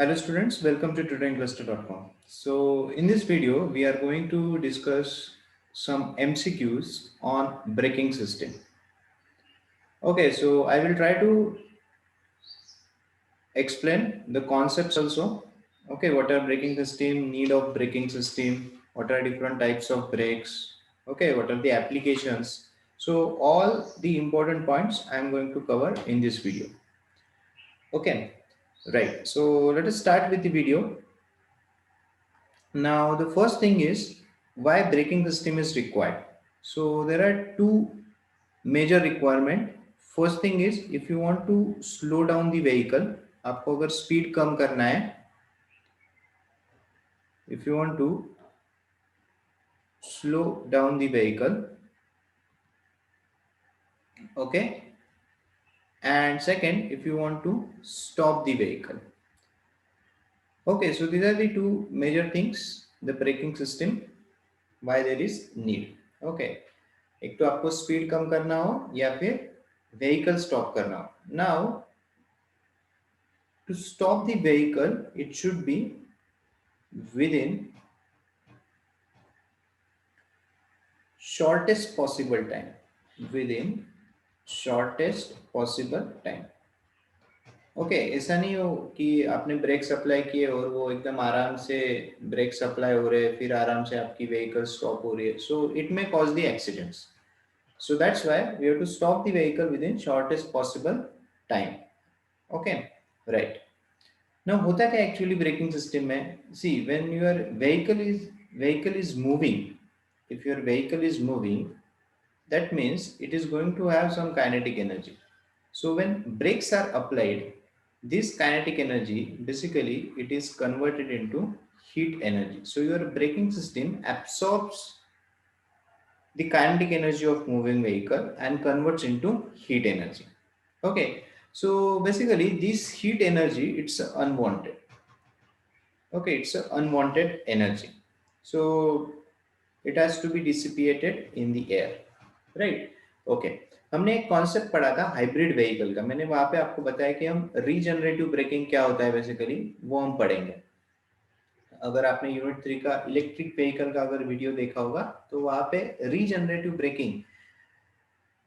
Hello students, welcome to tutoringcluster.com. So in this video, we are going to discuss some MCQs on braking system. Okay, so I will try to explain the concepts also. Okay, what are braking system, need of braking system, what are different types of brakes, okay, what are the applications. So all the important points I am going to cover in this video. Okay, right. So let us start with the video. Now, the first thing is why braking system is required. So there are two major requirement. First thing is if you want to slow down the vehicle, आपको अगर speed कम करना है, if you want to slow down the vehicle, okay, and second if you want to stop the vehicle. Okay, so these are the two major things, the braking system, why there is need. Okay, एक तो आपको speed कम करना हो या फिर vehicle stop करना हो. Now to stop the vehicle it should be within shortest possible time, within shortest possible time. Okay ऐसा नहीं हो कि आपने ब्रेक्स अप्लाई किए और वो एकदम आराम से ब्रेक्स अप्लाई हो रहे फिर आराम से आपकी व्हीकल स्टॉप हो रही है, so it may cause the accidents. So that's why we have to stop the vehicle within shortest possible time. Okay, right. Now होता क्या actually braking system में? See, when your vehicle is moving, if your vehicle is moving, that means it is going to have some kinetic energy. So when brakes are applied, this kinetic energy basically it is converted into heat energy. So your braking system absorbs the kinetic energy of moving vehicle and converts into heat energy. Okay, so basically this heat energy it's unwanted. Okay, it's a unwanted energy, so it has to be dissipated in the air, right? Okay, हमने एक concept पढ़ा था hybrid vehicle का. मैंने वहां पे आपको बताया कि हम रीजनरेटिव ब्रेकिंग क्या होता है बेसिकली वो हम पढ़ेंगे. अगर आपने यूनिट 3 का इलेक्ट्रिक व्हीकल का अगर वीडियो देखा होगा तो वहां पे रीजनरेटिव ब्रेकिंग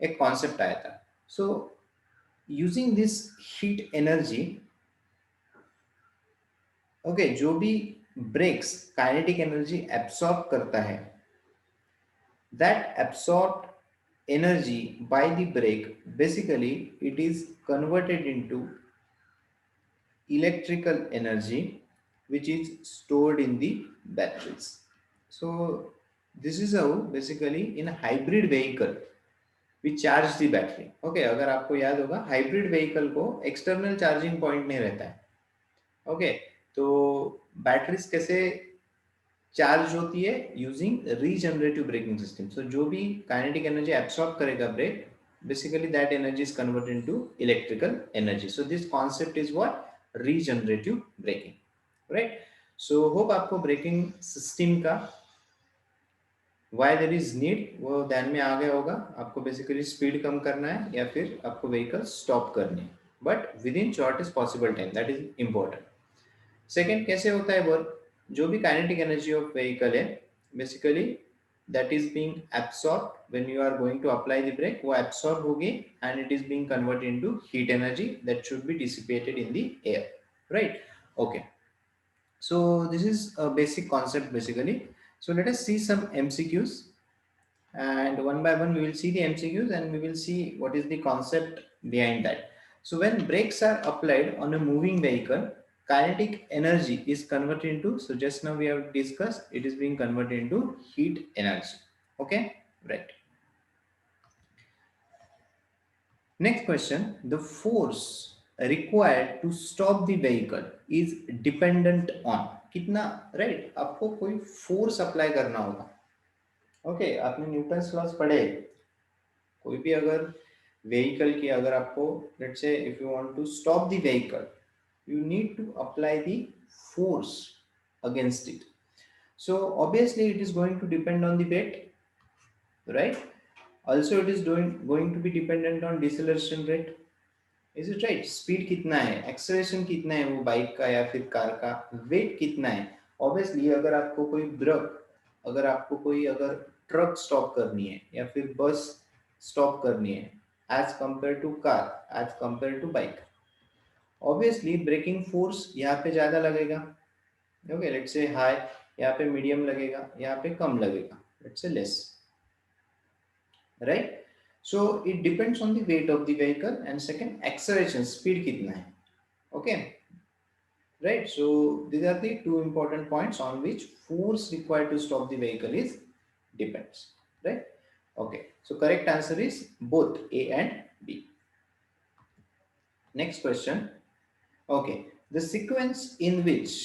एक कॉन्सेप्ट आया था. So using this heat energy, okay, जो भी ब्रेक्स काइनेटिक एनर्जी एब्सॉर्ब करता है, that absorbed energy by the brake basically it is converted into electrical energy which is stored in the batteries. So this is how basically in a hybrid vehicle we charge the battery. Okay, अगर आपको याद होगा hybrid vehicle को external charging point नहीं रहता है. Okay, तो batteries कैसे चार्ज होती है यूजिंग रीजनरेटिव ब्रेकिंग सिस्टम. सो जो भी काइनेटिक एनर्जी एब्सॉर्ब करेगा break, basically that energy is converted into electrical energy. So this concept is what regenerative braking, right? So hope आपको ब्रेकिंग सिस्टम का why there is need वो ध्यान में आ गया होगा. आपको बेसिकली स्पीड कम करना है या फिर आपको व्हीकल स्टॉप करनी है, but with in shortest possible time, that is important. Second, कैसे होता है वर्क? जो भी काइनेटिक एनर्जी ऑफ व्हीकल है basically that is being absorbed when you are going to apply the brake, वो absorb होगी and it is being converted into heat energy that should be dissipated in the air, right? Okay, so this is a basic concept basically. So let us see some MCQs, and one by one we will see the MCQs and we will see what is the concept behind that. So when brakes are applied on a moving vehicle, kinetic energy is converted into, so just now we have discussed, it is being converted into heat energy. Okay, right. Next question, the force required to stop the vehicle is dependent on कितना, right? आपको कोई force apply करना होगा. Okay, आपने Newton's loss पढ़े. कोई भी अगर व्हीकल की अगर आपको let's say if you want to stop the vehicle, you need to apply the force against it. So obviously it is going to depend on the weight, right? Also it is going to be dependent on deceleration rate. Is it right? Speed कितना है, acceleration कितना है वो bike का या फिर car का, wait कितना है। ऑब्वियसली अगर आपको कोई अगर ट्रक स्टॉप करनी है या फिर बस स्टॉप करनी है as compare to car, as compare to bike, obviously braking force यहाँ पे ज्यादा लगेगा। ओके, लेट्स से हाई, यहाँ पे मीडियम लगेगा, यहाँ पे कम लगेगा, let's say less, right? So it depends on the weight of the vehicle and second acceleration, speed कितना है। Okay, right? So these are the two important points on which force required to stop the vehicle is depends, right? Okay, so correct answer is both A and B. Next question. Okay, the sequence in which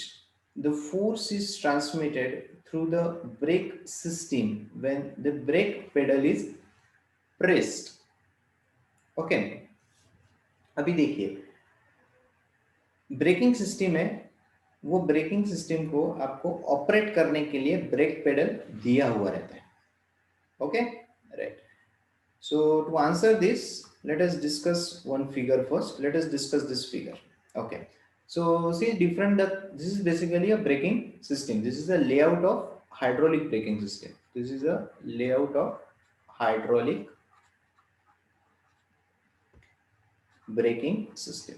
the force is transmitted through the brake system when the brake pedal is pressed. Okay, अभी देखिए braking system है, वो braking system को आपको operate करने के लिए brake pedal दिया हुआ रहता है। Okay, right? So to answer this, let us discuss one figure first. Let us discuss this figure. Okay, so see different, this is basically a braking system. This is a layout of hydraulic braking system. This is a layout of hydraulic braking system.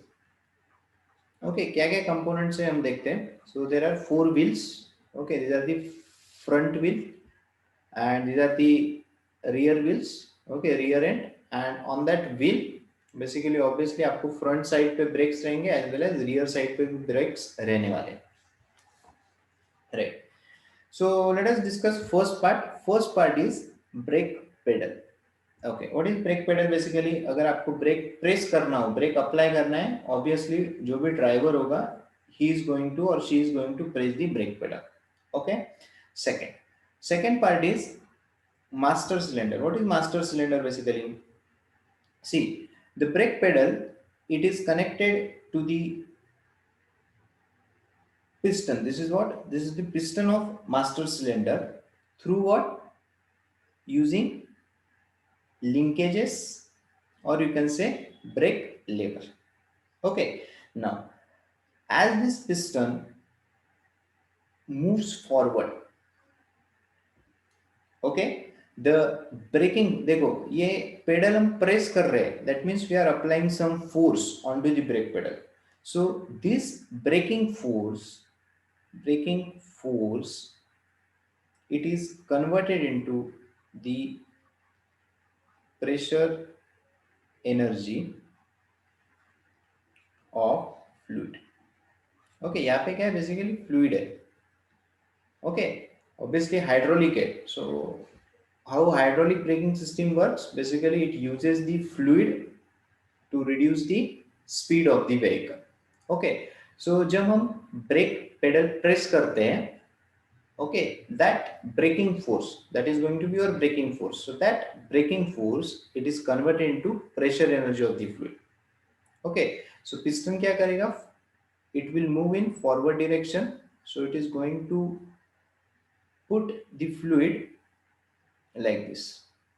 Okay, क्या क्या components है हम देखते हैं। So there are 4 wheels. Okay, these are the front wheel and these are the rear wheels. Okay, rear end, and on that wheel basically obviously आपको front side पे brakes रहेंगे as well as rear side पे भी brakes रहने वाले, right? So let us discuss first part. First part is brake pedal. Okay, what is brake pedal? Basically अगर आपको break press करना हो, ब्रेक अप्लाई करना है, ऑब्वियसली जो भी ड्राइवर होगा ही इज गोइंग टू और she is going to press the brake pedal. Okay, second part is master cylinder. What is master cylinder? Basically, see, the brake pedal, it is connected to the piston. This is the piston of master cylinder. Through what? Using linkages, or you can say brake lever. Okay, now as this piston moves forward, okay, the braking, देखो ये pedal हम press कर रहे हैं, that means we are applying some force on to the brake pedal. So this braking force it is converted into the pressure energy of fluid. Okay, यहाँ पे क्या है, बेसिकली फ्लूइड है. ओके, ऑब्वियसली हाइड्रोलिक है. So how hydraulic braking system works, basically it uses the fluid to reduce the speed of the vehicle. Okay, so जब हम brake pedal press करते हैं, okay, that braking force, that is going to be your braking force. So that braking force, it is converted into pressure energy of the fluid. Okay, so piston क्या करेगा, it will move in forward direction. So it is going to put the fluid like this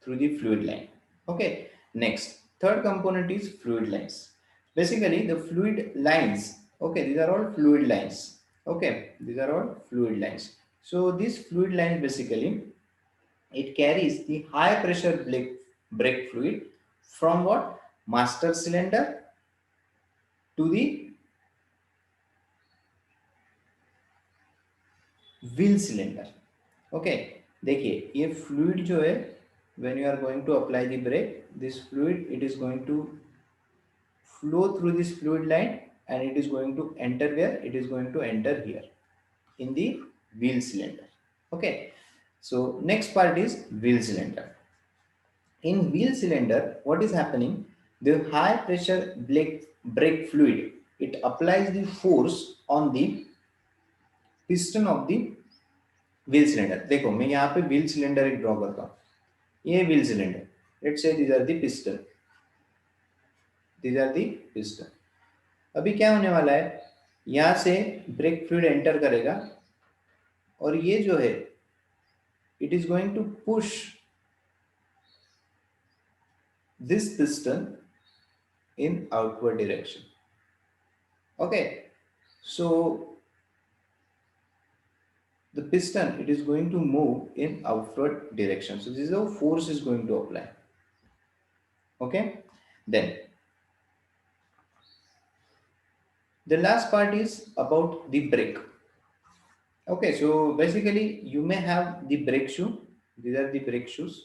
through the fluid line. Okay, next, third component is fluid lines. Basically the fluid lines, okay, these are all fluid lines. Okay, these are all fluid lines. So this fluid line, basically it carries the high pressure brake fluid from what, master cylinder to the wheel cylinder. Okay, देखिए ये fluid जो है, when you are going to apply the brake, this fluid, it is going to flow through this fluid line and it is going to enter where, it is going to enter here in the wheel cylinder. Okay, so next part is wheel cylinder. In wheel cylinder, what is happening, the high pressure brake fluid, it applies the force on the piston of the wheel cylinder. देखो मैं यहाँ पे wheel cylinder एक draw करता हूँ, ये wheel cylinder, let's say these are the piston, these are the piston. अभी क्या होने वाला है, यहां से ब्रेक फ्लूइड एंटर करेगा और ये जो है, it is going to push this piston in outward direction. Okay, so the piston, it is going to move in outward direction. So this is how force is going to apply. Okay, then the last part is about the brake. Okay, so basically you may have the brake shoe. These are the brake shoes.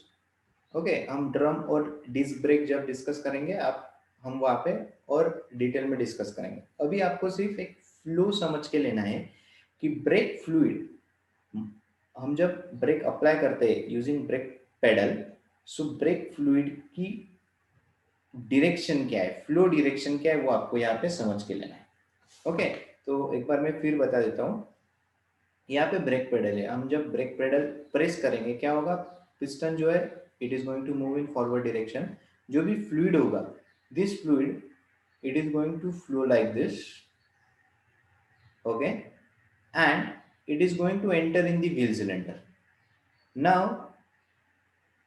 Okay हम drum और disc brake जब discuss करेंगे आप हम वहां पे और detail में डिस्कस करेंगे. अभी आपको सिर्फ एक फ्लो समझ के लेना है कि ब्रेक फ्लूइड हम जब ब्रेक अप्लाई करते हैं using break pedal, so brake fluid की डायरेक्शन क्या है, फ्लो डायरेक्शन क्या है, वो आपको यहाँ पे समझ के लेना है. ओके तो एक बार मैं फिर बता देता हूँ. यहाँ पे ब्रेक पेडल है, हम जब ब्रेक पेडल प्रेस करेंगे क्या होगा, पिस्टन जो है it is going to move in forward direction. जो भी फ्लूइड होगा, this fluid it is going to flow like this. Okay, and it is going to enter in the wheel cylinder. Now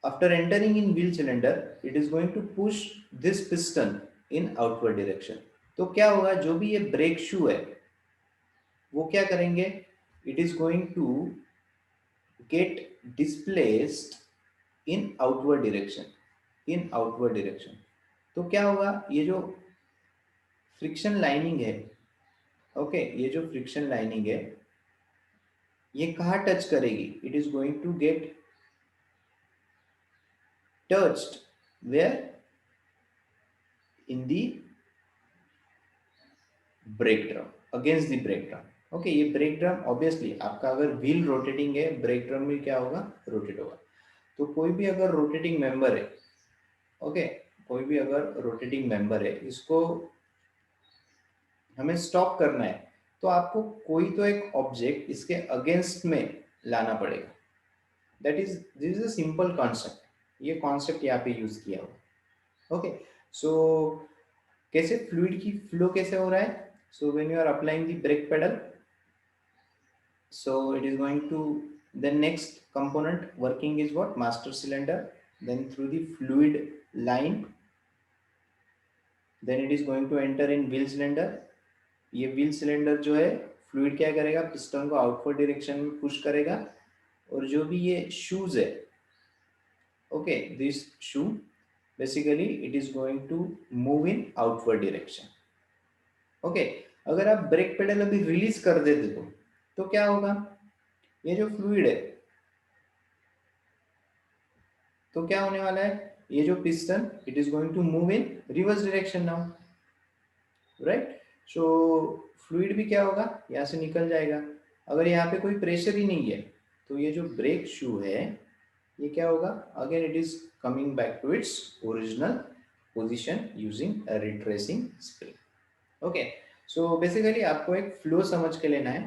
after entering in wheel cylinder, it is going to push this piston in outward direction. तो क्या होगा, जो भी ये brake shoe है वो क्या करेंगे, it is going to get displaced in outward direction. in outward direction. तो क्या होगा, ये जो फ्रिक्शन लाइनिंग है, ओके ये जो फ्रिक्शन लाइनिंग है ये कहाँ टच करेगी, it is going to get touched where, in the brake drum, against the brake drum. Okay ये ब्रेक ड्रम ऑब्वियसली आपका अगर व्हील रोटेटिंग है, ब्रेक ड्रम में क्या होगा, रोटेट होगा. तो कोई भी अगर रोटेटिंग मेंबर है, ओके कोई भी अगर रोटेटिंग मेंबर है, इसको हमें स्टॉप करना है तो आपको कोई तो एक ऑब्जेक्ट इसके अगेंस्ट में लाना पड़ेगा. That is this is a simple concept. ये कॉन्सेप्ट यहाँ पे यूज किया हुआ. ओके सो कैसे फ्लूइड की फ्लो कैसे हो रहा है, so when you are applying the brake pedal, so it is going to, the next component working is what, master cylinder, then through the fluid line, then it is going to enter in wheel cylinder. ये wheel cylinder जो है fluid क्या करेगा, piston को outward direction में push करेगा. और जो भी ये शूज है, okay this shoe basically it is going to move in outward direction. Okay अगर आप ब्रेक पेडल अभी रिलीज कर देते तो क्या होगा, ये जो फ्लूइड है तो क्या होने वाला है, ये जो piston it is going to move in reverse direction now, right. So fluid भी क्या होगा, यहाँ से निकल जाएगा. अगर यहाँ पे कोई प्रेशर ही नहीं है तो ये जो ब्रेक शू है ये क्या होगा, again it is coming back to its original position using a retracing spring. Okay so basically आपको एक फ्लो समझ के लेना है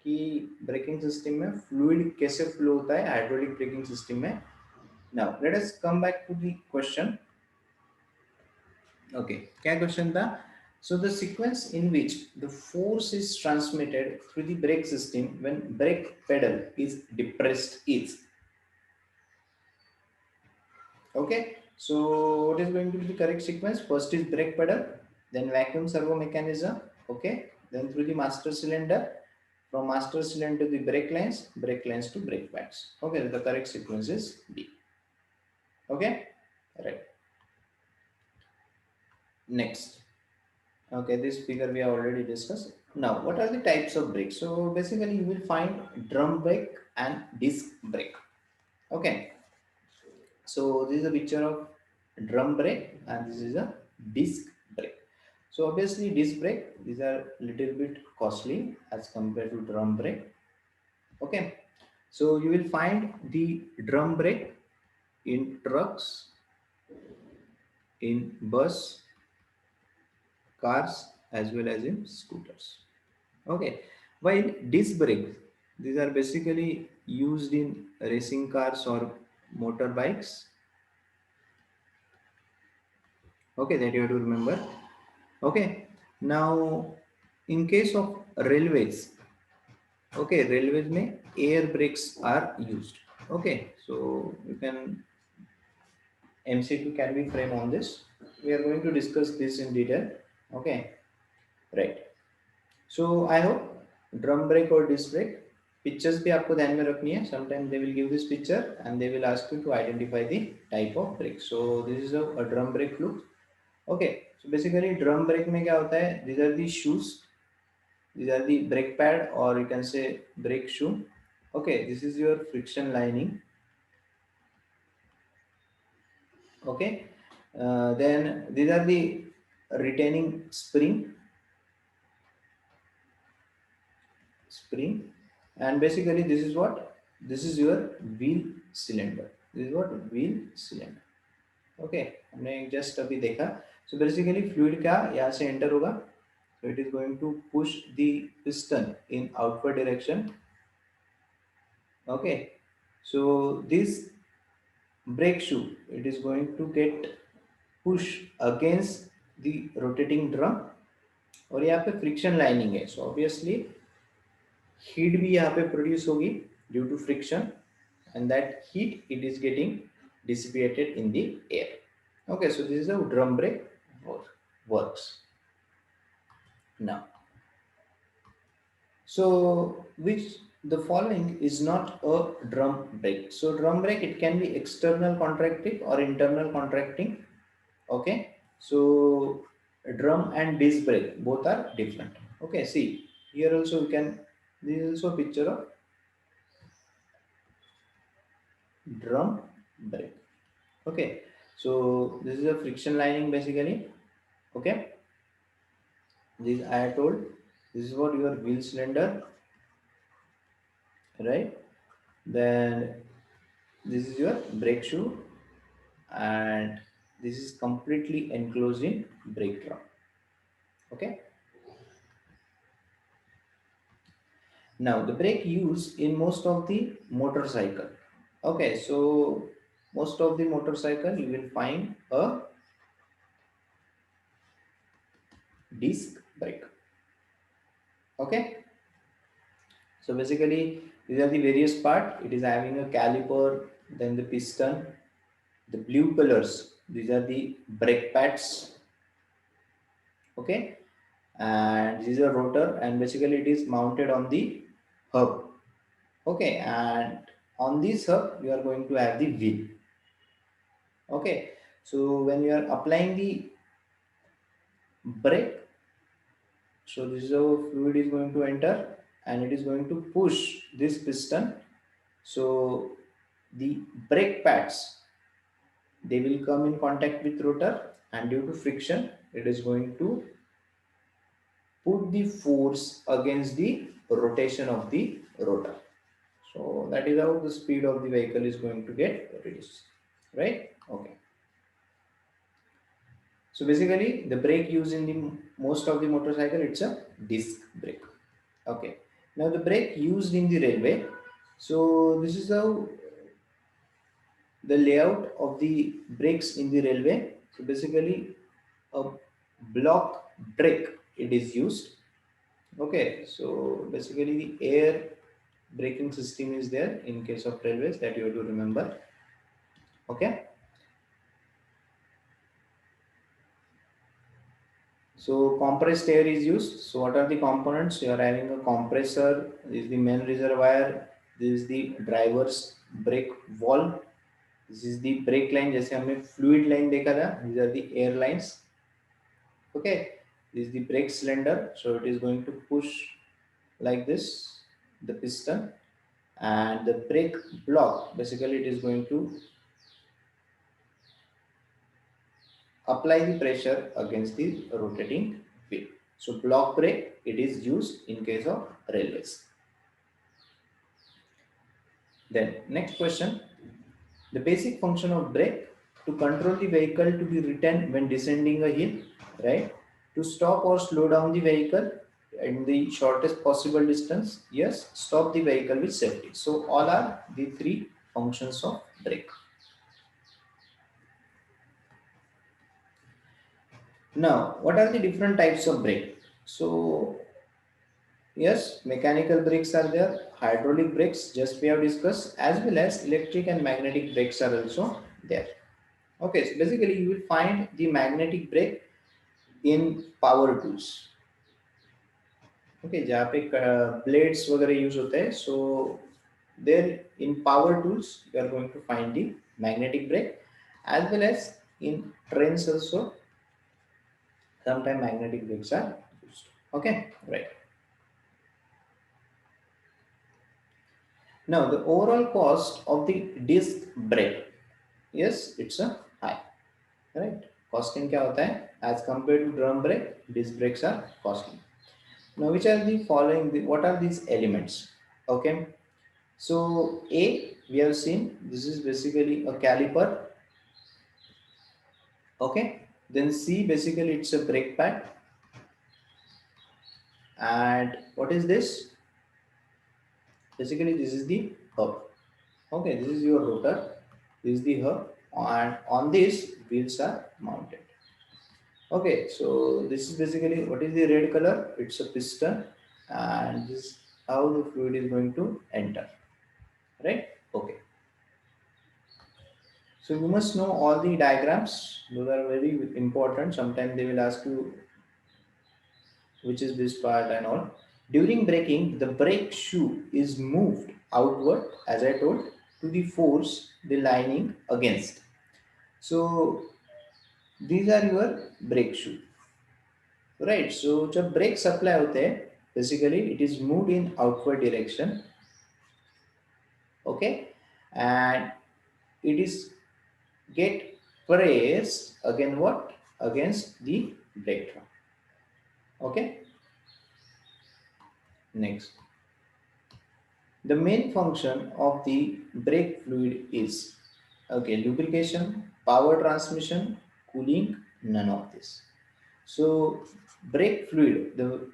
कि ब्रेकिंग सिस्टम में फ्लूइड कैसे फ्लो होता है हाइड्रोलिक ब्रेकिंग सिस्टम में. Now let us come back to the question. Okay क्या क्वेश्चन था, so the sequence in which the force is transmitted through the brake system when brake pedal is depressed is, okay so what is going to be the correct sequence, first is brake pedal, then vacuum servo mechanism, okay then through the master cylinder, from master cylinder to the brake lines to brake pads. Okay the correct sequence is B. Okay right, next. Okay, this figure we have already discussed. Now, what are the types of brakes? So basically, you will find drum brake and disc brake. Okay. So this is a picture of drum brake and this is a disc brake. So obviously, disc brake, these are little bit costly as compared to drum brake. Okay. So you will find the drum brake in trucks, in bus, cars, as well as in scooters. Okay, while disc brakes, these are basically used in racing cars or motorbikes. Okay, that you have to remember. Okay, now in case of railways, okay, railways में air brakes are used. Okay, so you can MCQ can be framed on this. We are going to discuss this in detail. Okay, right. So I hope drum brake or disc brake pictures भी आपको ध्यान में रखनी है. Sometimes they will give this picture and they will ask you to identify the type of brake. So this is a drum brake look. Okay, so basically drum brake में क्या होता है, these are the shoes, these are the brake pad or you can say brake shoe. Okay, this is your friction lining. Okay, then these are the retaining spring, and basically this is what, this is your wheel cylinder. This is what wheel cylinder. Okay, हमने just अभी देखा. So basically fluid क्या यहाँ से enter होगा, so it is going to push the piston in outward direction. Okay, so this brake shoe, it is going to get push against the rotating drum. और यहाँ पे friction lining है, so obviously heat भी यहाँ पे produce होगी due to friction, and that heat it is getting dissipated in the air. Okay, so this is how drum brake works. Now, so which the following is not a drum brake. So drum brake, it can be external contracting or internal contracting. Okay, so drum and disc brake both are different. Okay, see here also you can, this is also a picture of drum brake. Okay, so this is a friction lining basically. Okay, this I told, this is what your wheel cylinder, right? Then this is your brake shoe, and this is completely enclosed in brake drum. Okay, now the brake used in most of the motorcycle. Okay, so most of the motorcycle you will find a disc brake. Okay, so basically these are the various part. It is having a caliper, then the piston, the blue colors, these are the brake pads. Okay, and this is a rotor, and basically it is mounted on the hub. Okay, and on this hub you are going to have the wheel. Okay, so when you are applying the brake, so this is how fluid is going to enter, and it is going to push this piston. So the brake pads, they will come in contact with rotor, and due to friction it is going to put the force against the rotation of the rotor. So that is how the speed of the vehicle is going to get reduced, right? Okay, so basically the brake used in the most of the motorcycle, it's a disc brake. Okay, now the brake used in the railway. So this is how the layout of the brakes in the railway. So basically a block brake it is used. Okay, so basically the air braking system is there in case of railways, that you have to remember. Okay, so compressed air is used. So what are the components? You are having a compressor, this is the main reservoir, this is the driver's brake valve, this is the brake line, जैसे हमने fluid line देखा था, these are the air lines. Okay, this is the brake cylinder, so it is going to push like this the piston, and the brake block, basically it is going to apply the pressure against the rotating wheel. So block brake, it is used in case of railways. Then next question, the basic function of brake: to control the vehicle to be retained when descending a hill, right? To stop or slow down the vehicle in the shortest possible distance. Yes, stop the vehicle with safety. So all are the three functions of brake. Now, what are the different types of brake? So yes, mechanical brakes are there, hydraulic brakes just we have discussed, as well as electric and magnetic brakes are also there. Okay, so basically you will find the magnetic brake in power tools. Okay, जहाँ पे blades वगैरह use होते हैं, so there in power tools you are going to find the magnetic brake, as well as in trains also sometimes magnetic brakes are used. Okay, right. Now the overall cost of the disc brake, yes, it's a high, right? Costing क्या होता है? As compared to drum brake, disc brakes are costly. Now, which are the following? What are these elements? Okay, so A, we have seen this is basically a caliper. Okay, then C, basically it's a brake pad, and what is this? Basically, this is the hub. Okay, this is your rotor. This is the hub, and on this wheels are mounted. Okay, so this is basically what is the red color? It's a piston, and this is how the fluid is going to enter. Right? Okay. So you must know all the diagrams. Those are very important. Sometimes they will ask you which is this part and all. During braking, the brake shoe is moved outward, as I told, to the force the lining against. So these are your brake shoe, right? So जब brake supply होते हैं, basically it is moved in outward direction, okay, and it is get pressed again what against the brake drum. Okay, next, the main function of the brake fluid is, okay, lubrication, power transmission, cooling, none of this. So brake fluid, the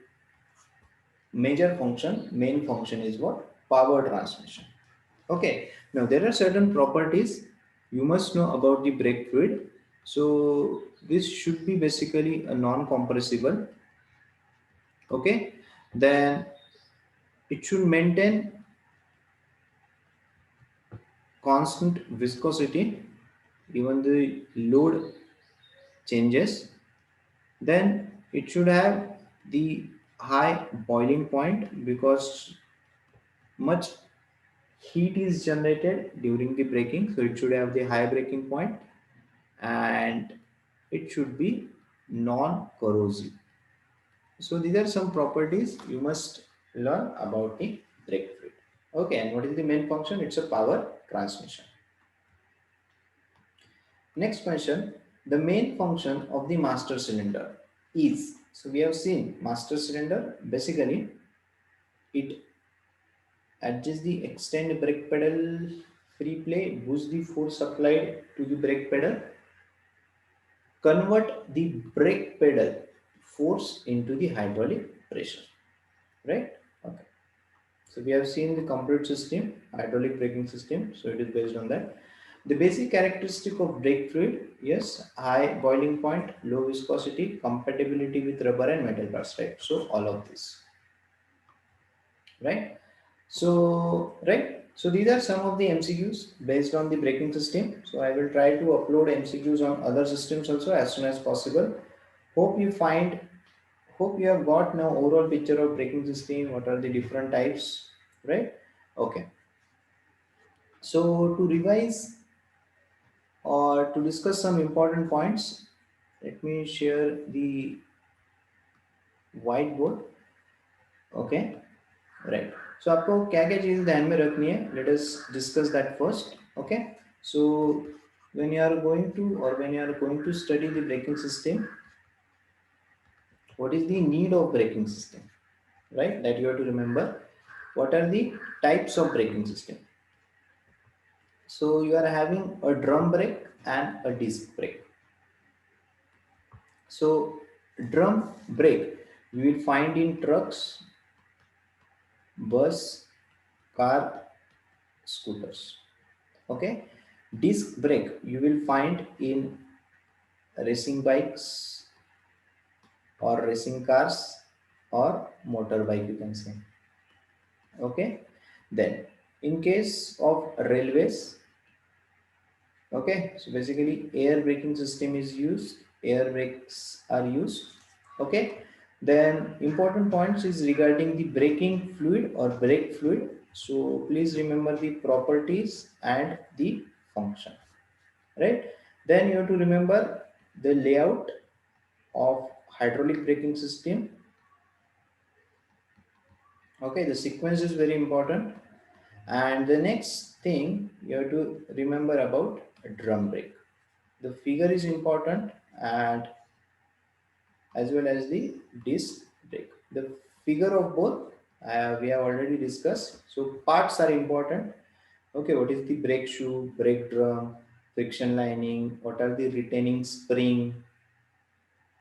major function, main function is what? Power transmission. Okay, now there are certain properties you must know about the brake fluid. So this should be basically a non-compressible. Okay, then it should maintain constant viscosity even the load changes. Then it should have the high boiling point because much heat is generated during the braking, so it should have the high breaking point, and it should be non-corrosive. So these are some properties you must learn about the brake fluid. Okay, and what is the main function? It's a power transmission. Next question, the main function of the master cylinder is, so we have seen master cylinder, basically it adjusts the extend brake pedal free play, boost the force applied to the brake pedal, convert the brake pedal force into the hydraulic pressure, right? Okay. So we have seen the complete system, hydraulic braking system. So it is based on that. The basic characteristic of brake fluid, yes, high boiling point, low viscosity, compatibility with rubber and metal parts, right? So all of this, right? So, right. So these are some of the MCQs based on the braking system. So I will try to upload MCQs on other systems also as soon as possible. Hope you find, hope you have got now overall picture of braking system. What are the different types, right? Okay. So to revise or to discuss some important points, let me share the whiteboard. Okay, right. So आपको क्या क्या चीज़ ध्यान में रखनी है? Let us discuss that first. Okay. So when you are going to or when you are going to study the braking system, what is the need of braking system? Right. That you have to remember. What are the types of braking system? So you are having a drum brake and a disc brake. So drum brake you will find in trucks, bus, car, scooters. Okay. Disc brake you will find in racing bikes or racing cars or motorbike, you can say. Okay. Then in case of railways, Okay, so basically air braking system is used, air brakes are used. Okay, then important points is regarding the braking fluid or brake fluid. So please remember the properties and the function, right? Then you have to remember the layout of hydraulic braking system. Okay, the sequence is very important. And the next thing you have to remember about a drum brake. The figure is important, and as well as the disc brake. The figure of both we have already discussed. So parts are important. Okay, what is the brake shoe, brake drum, friction lining, what are the retaining spring,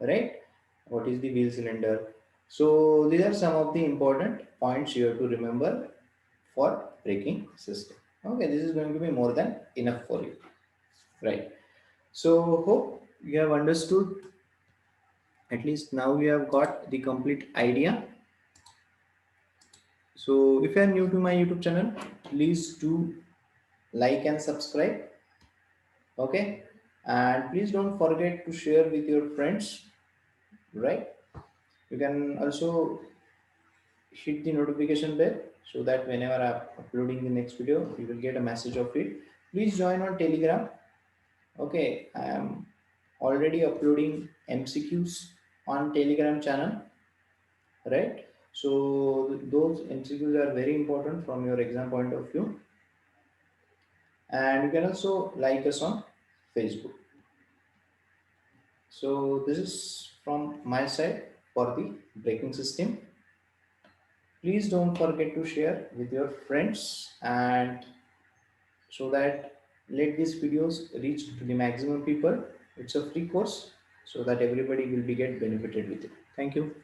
right? What is the wheel cylinder? So these are some of the important points you have to remember for braking system. Okay, this is going to be more than enough for you, right? So hope you have understood. At least now you have got the complete idea. So if you are new to my YouTube channel, please do like and subscribe. Okay, and please don't forget to share with your friends, right? You can also hit the notification bell so that whenever I'm uploading the next video, you will get a message of it. Please join on Telegram. Okay, I am already uploading MCQs on Telegram channel, right? So those MCQs are very important from your exam point of view. And you can also like us on Facebook. So this is from my side for the braking system. Please don't forget to share with your friends, and so that let these videos reach to the maximum people. It's a free course, so that everybody will be get benefited with it. Thank you.